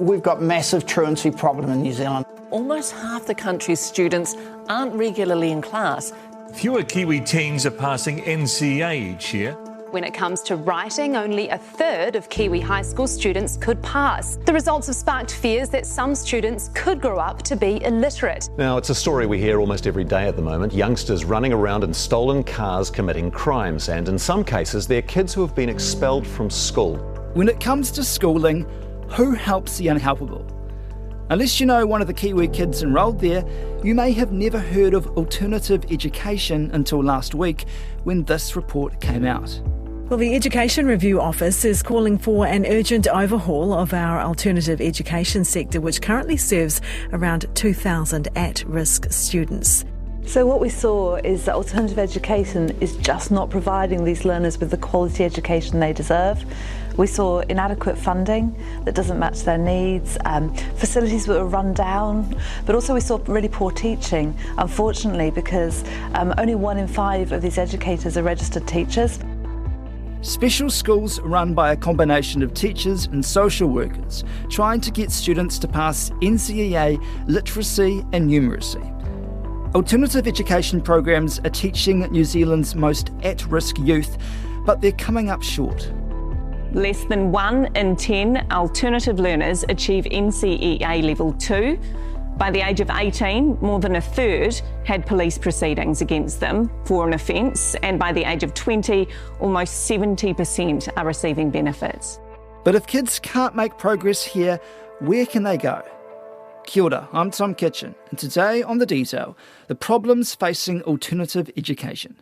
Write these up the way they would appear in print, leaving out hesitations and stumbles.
We've got massive truancy problem in New Zealand. Almost half the country's students aren't regularly in class. Fewer Kiwi teens are passing Ncea each year. When it comes to writing, only a third of Kiwi high school students could pass. The results have sparked fears that some students could grow up to be illiterate. Now, it's a story we hear almost every day at the moment. Youngsters running around in stolen cars committing crimes, and in some cases, they're kids who have been expelled from school. When it comes to schooling, who helps the unhelpable? Unless you know one of the Kiwi kids enrolled there, you may have never heard of alternative education until last week when this report came out. Well, the Education Review Office is calling for an urgent overhaul of our alternative education sector, which currently serves around 2,000 at-risk students. So what we saw is that alternative education is just not providing these learners with the quality education they deserve. We saw inadequate funding that doesn't match their needs, facilities that were run down, but also we saw really poor teaching, unfortunately, because only 1 in 5 of these educators are registered teachers. Special schools run by a combination of teachers and social workers trying to get students to pass Ncea, literacy and numeracy. Alternative education programs are teaching New Zealand's most at-risk youth, but they're coming up short. Less than 1 in 10 alternative learners achieve Ncea Level 2. By the age of 18, more than a third had police proceedings against them for an offence, and by the age of 20, almost 70% are receiving benefits. But if kids can't make progress here, where can they go? Kia ora, I'm Tom Kitchen, and today on The Detail, the problems facing alternative education.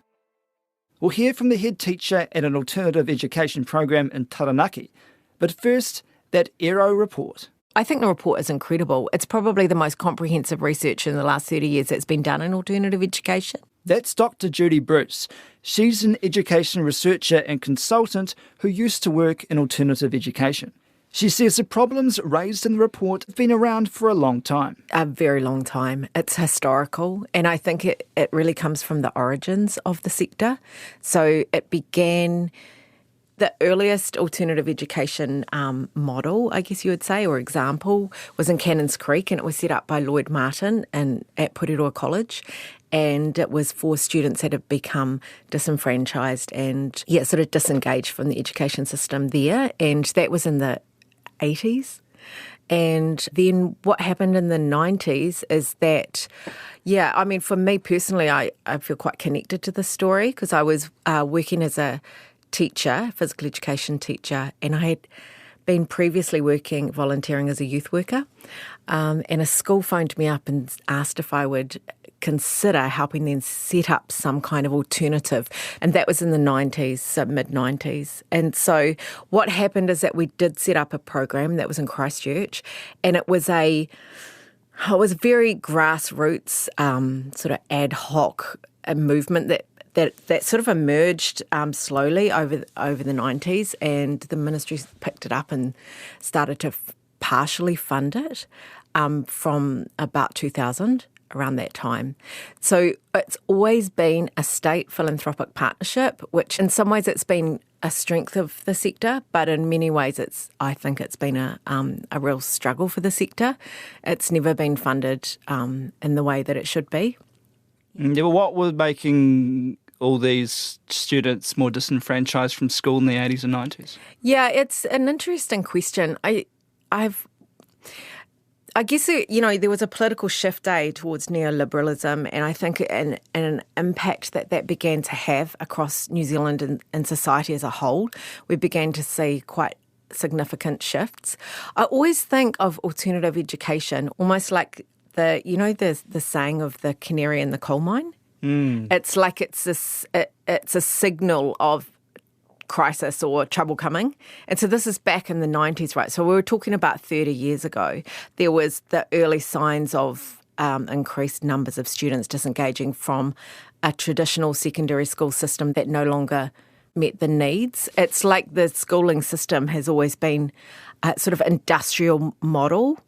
We'll hear from the head teacher at an alternative education program in Taranaki. But first, that Aero report. I think the report is incredible. It's probably the most comprehensive research in the last 30 years that's been done in alternative education. That's Dr. Judy Bruce. She's an education researcher and consultant who used to work in alternative education. She says the problems raised in the report have been around for a long time. A very long time. It's historical, and I think it really comes from the origins of the sector. So it began... The earliest alternative education model, I guess you would say, or example, was in Cannons Creek, and it was set up by Lloyd Martin at Porirua College. And it was for students that had become disenfranchised and, sort of disengaged from the education system there. And that was in the 80s. And then what happened in the 90s is that, for me personally, I feel quite connected to this story because I was working as a teacher, physical education teacher, and I had been previously volunteering as a youth worker, and a school phoned me up and asked if I would consider helping them set up some kind of alternative, and that was in the 90s, so mid-90s. And so what happened is that we did set up a program that was in Christchurch, and it was very grassroots, sort of ad hoc movement that sort of emerged slowly over the 90s, and the ministry picked it up and started to partially fund it from about 2000, around that time. So it's always been a state philanthropic partnership, which in some ways it's been a strength of the sector, but in many ways I think it's been a real struggle for the sector. It's never been funded in the way that it should be. Yeah, but what was making all these students more disenfranchised from school in the 80s and 90s? Yeah, it's an interesting question. I guess, there was a political shift towards neoliberalism, and I think an impact that began to have across New Zealand and society as a whole. We began to see quite significant shifts. I always think of alternative education almost like the saying of the canary in the coal mine. It's like it's a signal of crisis or trouble coming. And so this is back in the 90s, right? So we were talking about 30 years ago. There was the early signs of increased numbers of students disengaging from a traditional secondary school system that no longer met the needs. It's like the schooling system has always been a sort of industrial model,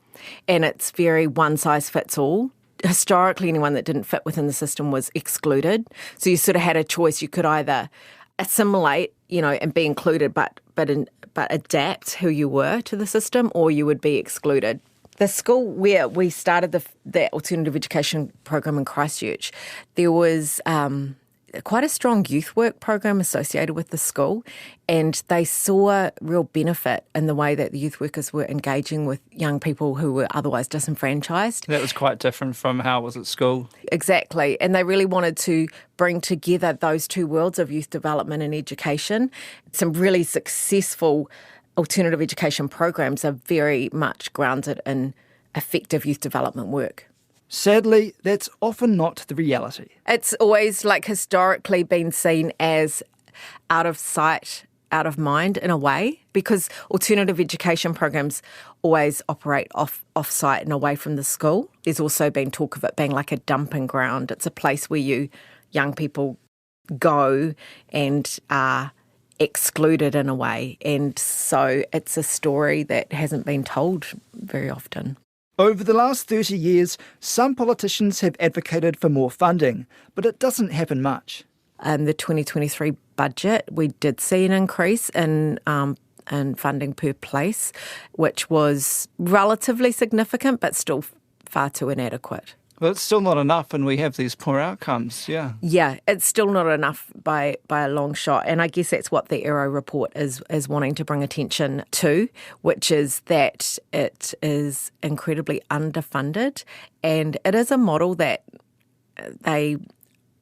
and it's very one-size-fits-all. Historically, anyone that didn't fit within the system was excluded. So you sort of had a choice. You could either assimilate, and be included, but but adapt who you were to the system, or you would be excluded. The school where we started the alternative education program in Christchurch, there was quite a strong youth work program associated with the school, and they saw real benefit in the way that the youth workers were engaging with young people who were otherwise disenfranchised. That was quite different from how it was at school. Exactly, and they really wanted to bring together those two worlds of youth development and education. Some really successful alternative education programs are very much grounded in effective youth development work. Sadly, that's often not the reality. It's always historically been seen as out of sight, out of mind in a way, because alternative education programs always operate off-site and away from the school. There's also been talk of it being like a dumping ground. It's a place where young people go and are excluded in a way. And so it's a story that hasn't been told very often. Over the last 30 years, some politicians have advocated for more funding, but it doesn't happen much. In the 2023 budget, we did see an increase in funding per place, which was relatively significant, but still far too inadequate. Well, it's still not enough, and we have these poor outcomes, yeah. Yeah, it's still not enough by a long shot, and I guess that's what the Ncea report is wanting to bring attention to, which is that it is incredibly underfunded, and it is a model that they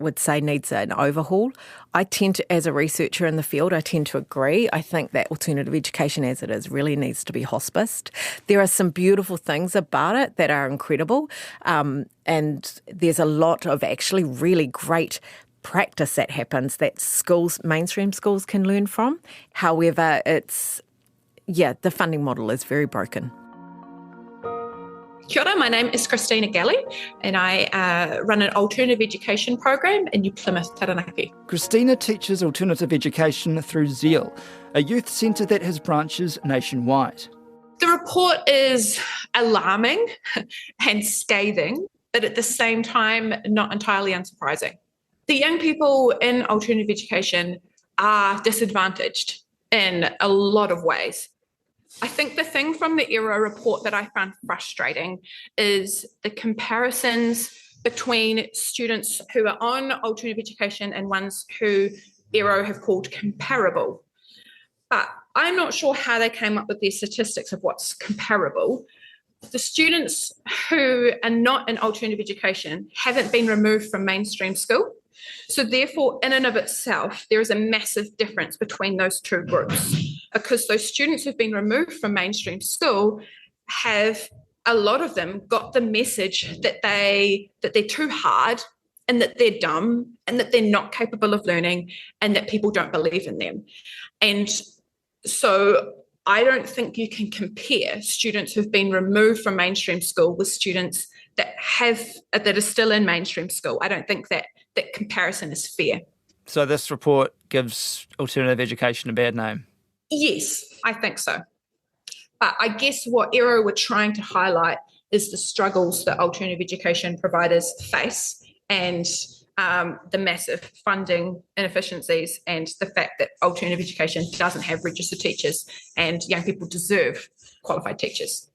would say needs an overhaul. I tend to, as a researcher in the field, I tend to agree. I think that alternative education as it is really needs to be hospiced. There are some beautiful things about it that are incredible, and there's a lot of actually really great practice that happens that mainstream schools can learn from. However, the funding model is very broken. Kia ora, my name is Christina Galley and I run an alternative education program in New Plymouth, Taranaki. Christina teaches alternative education through Ncea, a youth centre that has branches nationwide. The report is alarming and scathing, but at the same time, not entirely unsurprising. The young people in alternative education are disadvantaged in a lot of ways. I think the thing from the Ncea report that I found frustrating is the comparisons between students who are on alternative education and ones who Ncea have called comparable. But I'm not sure how they came up with these statistics of what's comparable. The students who are not in alternative education haven't been removed from mainstream school. So therefore, in and of itself, there is a massive difference between those two groups, because those students who've been removed from mainstream school have, a lot of them, got the message that they're too hard and that they're dumb and that they're not capable of learning and that people don't believe in them. And so I don't think you can compare students who've been removed from mainstream school with students that are still in mainstream school. I don't think that comparison is fair. So this report gives alternative education a bad name? Yes, I think so. But I guess what Ncea were trying to highlight is the struggles that alternative education providers face and the massive funding inefficiencies and the fact that alternative education doesn't have registered teachers and young people deserve qualified teachers.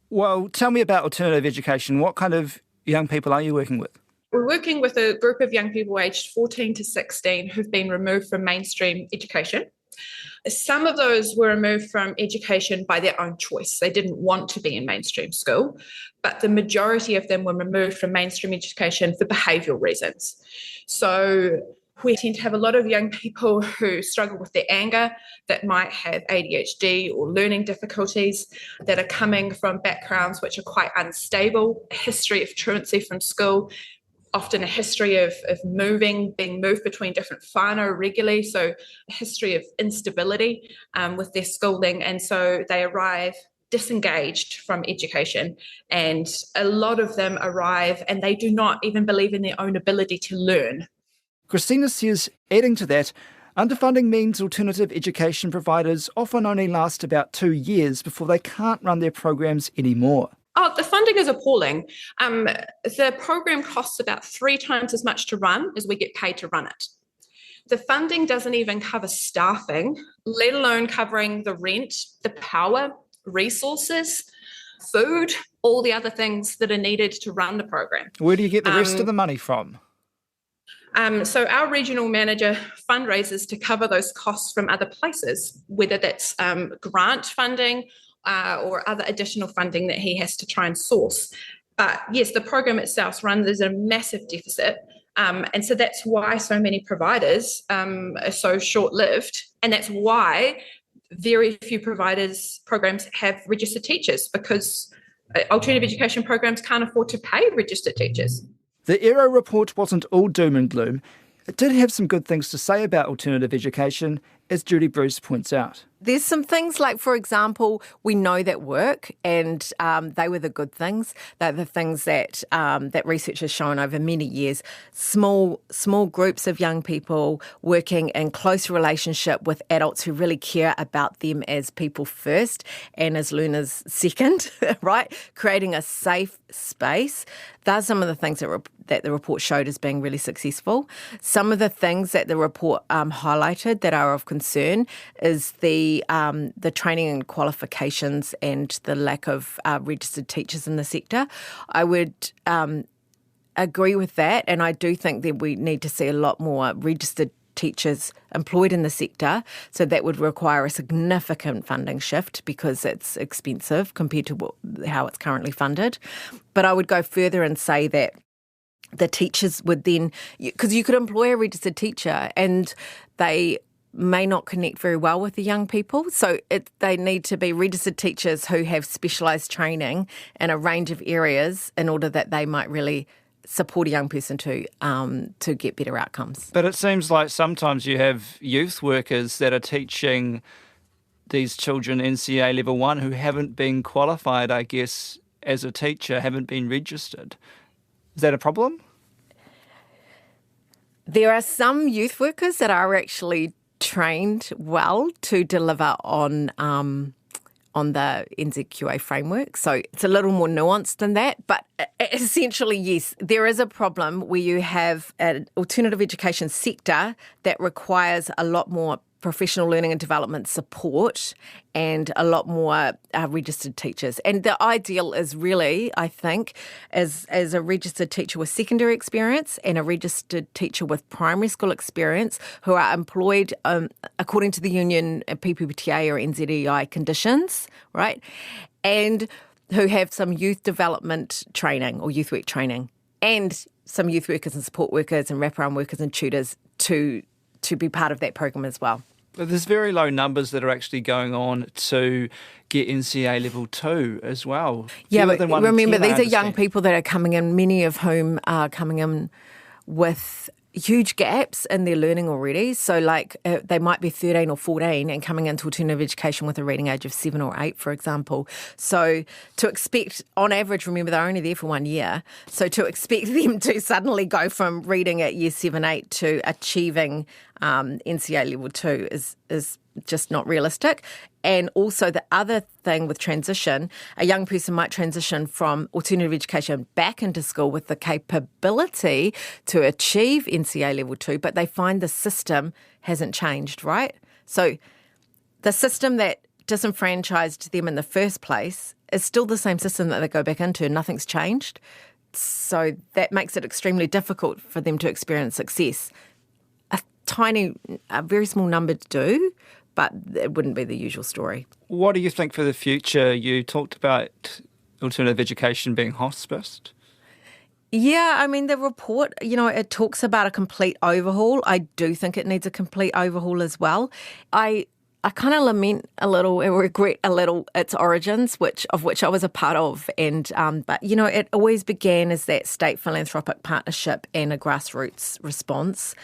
Well, tell me about alternative education. What kind of young people are you working with? We're working with a group of young people aged 14 to 16 who've been removed from mainstream education. Some of those were removed from education by their own choice. They didn't want to be in mainstream school, but the majority of them were removed from mainstream education for behavioural reasons. So we tend to have a lot of young people who struggle with their anger, that might have ADHD or learning difficulties, that are coming from backgrounds which are quite unstable, a history of truancy from school, often a history of being moved between different whānau regularly, so a history of instability with their schooling, and so they arrive disengaged from education, and a lot of them arrive and they do not even believe in their own ability to learn. Christina says, adding to that, underfunding means alternative education providers often only last about 2 years before they can't run their programs anymore. Oh, the funding is appalling. The program costs about 3 times as much to run as we get paid to run it. The funding doesn't even cover staffing, let alone covering the rent, the power, resources, food, all the other things that are needed to run the program. Where do you get the rest of the money from? So our regional manager fundraises to cover those costs from other places, whether that's grant funding or other additional funding that he has to try and source. But yes, the program itself runs as a massive deficit. And so that's why so many providers are so short-lived. And that's why very few programs have registered teachers, because alternative education programs can't afford to pay registered teachers. The ERO report wasn't all doom and gloom. It did have some good things to say about alternative education, as Judy Bruce points out. There's some things like, for example, we know that work, and they were the good things. They're the things that that research has shown over many years. Small groups of young people working in close relationship with adults who really care about them as people first and as learners second, right? Creating a safe space. Those are some of the things that the report showed as being really successful. Some of the things that the report highlighted that are of concern is the training and qualifications and the lack of registered teachers in the sector. I would agree with that, and I do think that we need to see a lot more registered teachers employed in the sector, so that would require a significant funding shift because it's expensive compared to how it's currently funded. But I would go further and say that the teachers would then, because you could employ a registered teacher and they may not connect very well with the young people. So they need to be registered teachers who have specialised training in a range of areas in order that they might really support a young person to get better outcomes. But it seems like sometimes you have youth workers that are teaching these children Ncea level 1 who haven't been qualified, I guess, as a teacher, haven't been registered. Is that a problem? There are some youth workers that are actually trained well to deliver on the NZQA framework. So it's a little more nuanced than that. But essentially, yes, there is a problem where you have an alternative education sector that requires a lot more professional learning and development support and a lot more registered teachers. And the ideal is really, I think, as a registered teacher with secondary experience and a registered teacher with primary school experience who are employed according to the union PPTA or NZEI conditions, right? And who have some youth development training or youth work training and some youth workers and support workers and wraparound workers and tutors to be part of that program as well. But there's very low numbers that are actually going on to get Ncea level 2 as well. Yeah, but remember, these are young people that are coming in, many of whom are coming in with huge gaps in their learning already. So like they might be 13 or 14 and coming into alternative education with a reading age of 7 or 8, for example. So to expect, on average, remember they're only there for 1 year. So to expect them to suddenly go from reading at year 7, 8 to achieving Ncea level 2 is just not realistic. And also the other thing with transition, a young person might transition from alternative education back into school with the capability to achieve Ncea level 2, but they find the system hasn't changed, right? So the system that disenfranchised them in the first place is still the same system that they go back into. Nothing's changed. So that makes it extremely difficult for them to experience success. A very small number do, but it wouldn't be the usual story. What do you think for the future? You talked about alternative education being hospiced. Yeah, I mean, the report, it talks about a complete overhaul. I do think it needs a complete overhaul as well. I kind of lament a little, I regret a little its origins, of which I was a part of. And but it always began as that state philanthropic partnership and a grassroots response,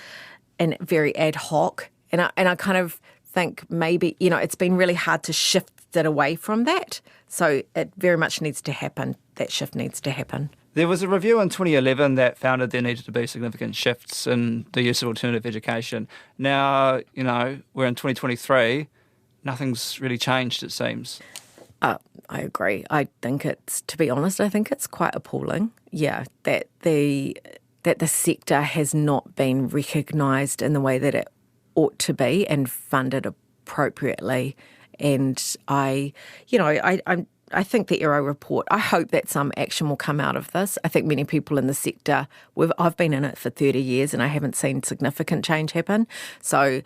and very ad hoc. And I kind of think maybe, it's been really hard to shift it away from that. So it very much needs to happen. That shift needs to happen. There was a review in 2011 that found that there needed to be significant shifts in the use of alternative education. Now, we're in 2023. Nothing's really changed, it seems. I agree. I think to be honest, I think it's quite appalling. Yeah, that the that the sector has not been recognised in the way that it ought to be and funded appropriately. And I think the Ncea report, I hope that some action will come out of this. I think many people in the sector, I've been in it for 30 years and I haven't seen significant change happen. So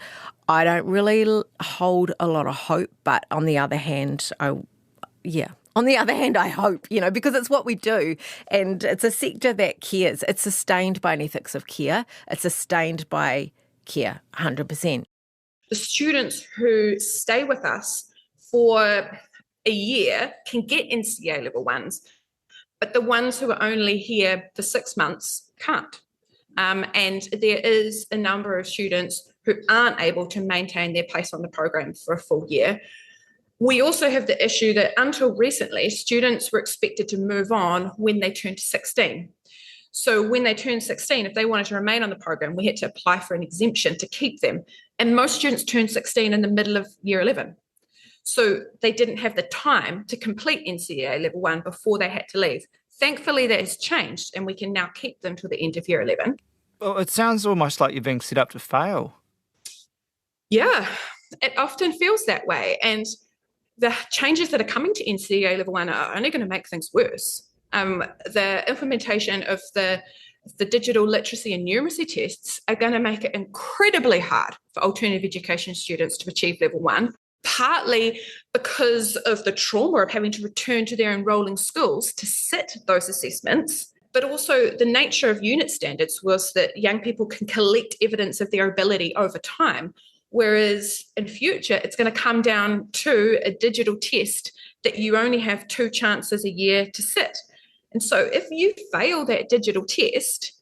I don't really hold a lot of hope, but on the other hand, I hope, because it's what we do and it's a sector that cares. It's sustained by an ethics of care. It's sustained by care, 100%. The students who stay with us for a year can get Ncea level 1s, but the ones who are only here for 6 months can't. And there is a number of students who aren't able to maintain their place on the program for a full year. We also have the issue that until recently, students were expected to move on when they turned 16. So when they turned 16, if they wanted to remain on the program, we had to apply for an exemption to keep them. And most students turned 16 in the middle of year 11. So they didn't have the time to complete Ncea level 1 before they had to leave. Thankfully, that has changed and we can now keep them till the end of year 11. Well, it sounds almost like you're being set up to fail. Yeah, it often feels that way. And the changes that are coming to Ncea level 1 are only going to make things worse. The implementation of the digital literacy and numeracy tests are going to make it incredibly hard for alternative education students to achieve level 1, partly because of the trauma of having to return to their enrolling schools to sit those assessments, but also the nature of unit standards was that young people can collect evidence of their ability over time, whereas in future it's going to come down to a digital test that you only have 2 chances a year to sit. And so if you fail that digital test,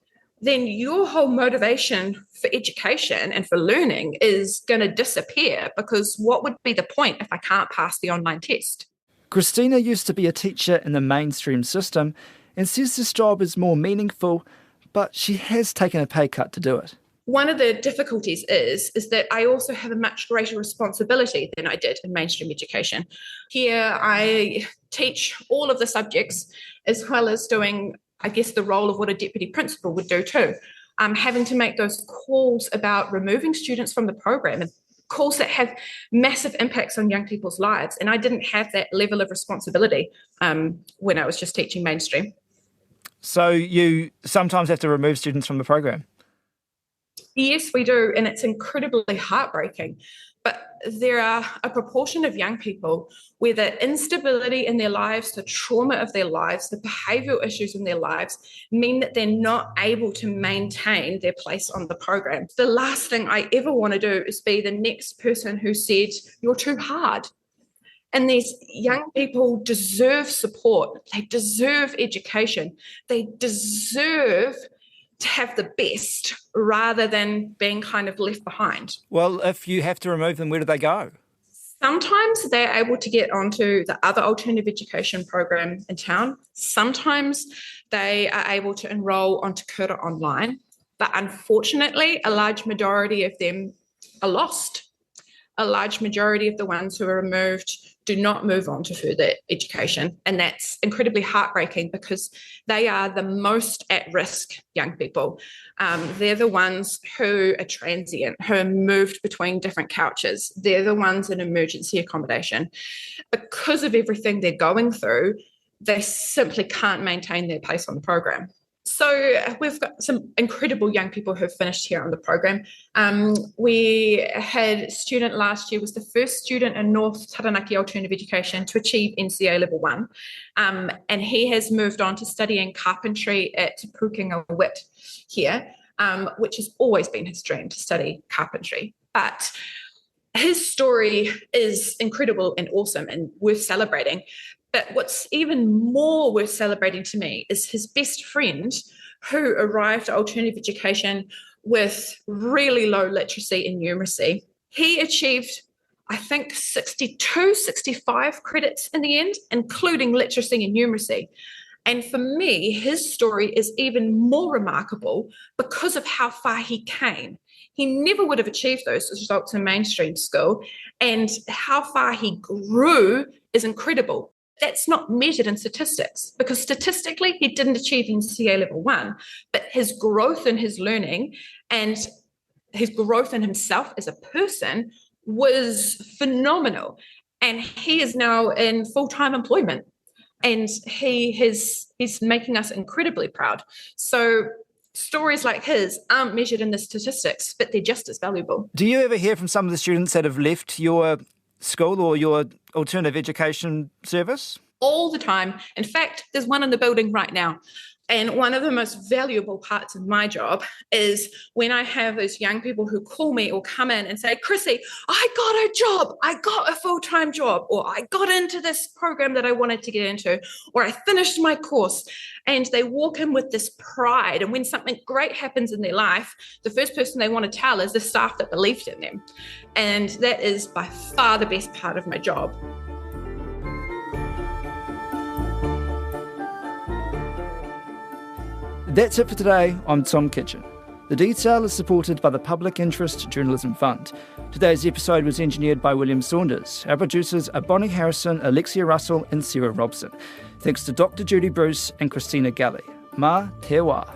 then your whole motivation for education and for learning is going to disappear, because what would be the point if I can't pass the online test? Christina used to be a teacher in the mainstream system and says this job is more meaningful, but she has taken a pay cut to do it. One of the difficulties is that I also have a much greater responsibility than I did in mainstream education. Here I teach all of the subjects as well as doing, I guess, the role of what a deputy principal would do too. Having to make those calls about removing students from the program and calls that have massive impacts on young people's lives. And I didn't have that level of responsibility when I was just teaching mainstream. So you sometimes have to remove students from the program? Yes, we do, and it's incredibly heartbreaking. But there are a proportion of young people where the instability in their lives, the trauma of their lives, the behavioural issues in their lives mean that they're not able to maintain their place on the program. The last thing I ever want to do is be the next person who said, "You're too hard." And these young people deserve support. They deserve education. They deserve to have the best rather than being kind of left behind. Well, if you have to remove them, where do they go? Sometimes they're able to get onto the other alternative education program in town. Sometimes they are able to enrol onto Kura Online. But unfortunately, a large majority of them are lost. A large majority of the ones who are removed do not move on to further education. And that's incredibly heartbreaking because they are the most at-risk young people. They're the ones who are transient, who are moved between different couches. They're the ones in emergency accommodation. Because of everything they're going through, they simply can't maintain their place on the program. So we've got some incredible young people who have finished here on the program. We had a student last year, was the first student in North Taranaki Alternative Education to achieve Ncea level 1. And he has moved on to studying carpentry at Te Pukenga Wit here, which has always been his dream to study carpentry. But his story is incredible and awesome and worth celebrating. But what's even more worth celebrating to me is his best friend who arrived at alternative education with really low literacy and numeracy. He achieved, I think, 62, 65 credits in the end, including literacy and numeracy. And for me, his story is even more remarkable because of how far he came. He never would have achieved those results in mainstream school, and how far he grew is incredible. that's not measured in statistics, because statistically he didn't achieve NCEA level 1, but his growth in his learning and his growth in himself as a person was phenomenal. And he is now in full-time employment, and he's making us incredibly proud. So stories like his aren't measured in the statistics, but they're just as valuable. Do you ever hear from some of the students that have left your school or your alternative education service? All the time. In fact, there's one in the building right now. And one of the most valuable parts of my job is when I have those young people who call me or come in and say, Chrissy, I got a job. I got a full-time job, or I got into this program that I wanted to get into, or I finished my course. And they walk in with this pride. And when something great happens in their life, the first person they want to tell is the staff that believed in them. And that is by far the best part of my job. That's it for today. I'm Tom Kitchen. The Detail is supported by the Public Interest Journalism Fund. Today's episode was engineered by William Saunders. Our producers are Bonnie Harrison, Alexia Russell and Sarah Robson. Thanks to Dr. Judy Bruce and Christina Galley. Mā te wā.